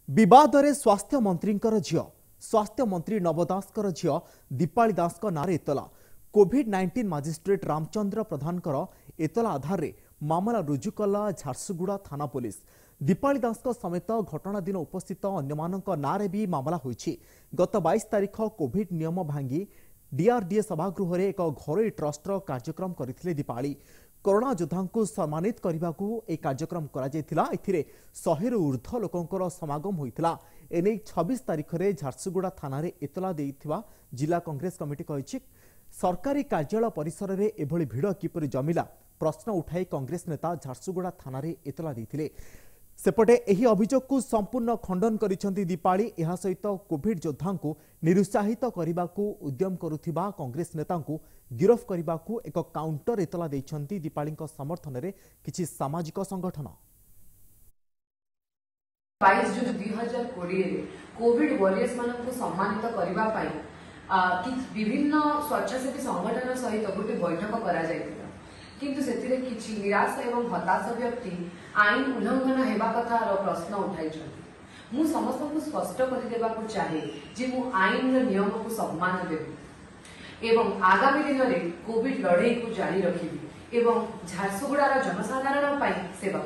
विवादरे स्वास्थ्य मंत्रींकर झियो स्वास्थ्य मंत्री नव दासकर झियो दीपाली दास नारे एतला कोविड-19 मजिस्ट्रेट रामचंद्र प्रधानकर एतला आधार रे मामला रुजु कला झारसुगुड़ा थाना पुलिस। दीपाली दास समेत घटना दिन उपस्थित अन्यमानक नारे भी मामला होईछि। गत 22 तारिख कोविड नियम भांगी डीआरडीए सभागृह रे एक घरोई ट्रस्टर कार्यक्रम करथिले दीपाली। कोरोना योद्धा को सम्मानित करने को एक कार्यक्रम कर 100 ऊर्ध्व लोकंकर समागम होता। एने 26 तारिख में झारसुगुड़ा थाना रे एतला देइथिबा जिला कांग्रेस कमिटी कहिछि। सरकारी कार्यालय परिसर में एभली भिड़ किपरि जमिला प्रश्न उठाई कांग्रेस नेता झारसुगुड़ा थाना रे एतला देइथिले। सेपटे एही अभियोग को संपूर्ण खंडन करिसेंती दीपाली। एहा सहित कोविड योद्धा को निरुत्साहित करने को उद्यम करुथिबा कांग्रेस नेता को गिरफ करने को एक काउंटर एतला देइछंती दीपाली समर्थन रे किछि सामाजिक संगठन। 22 जून 2020 कोविड वॉरियर्स मानन को सम्मानित करबा पई कि विभिन्न स्वच्छासेवी संगठन सहित गोटे बैठक करा जायतिला, किंतु सेतिरे किछि निराश एवं हताश व्यक्ति आईन उल्लंघन हेबा कथार प्रश्न उठाइछन्ति। मु समस्त को स्पष्ट कर देबा को चाहे जे मु आईन नियम को सम्मान देबी एवं आगामी दिन में कोविड लड़ाई को जारी रखिबी एवं झारसुगुड़ार जनसाधारण सेवा।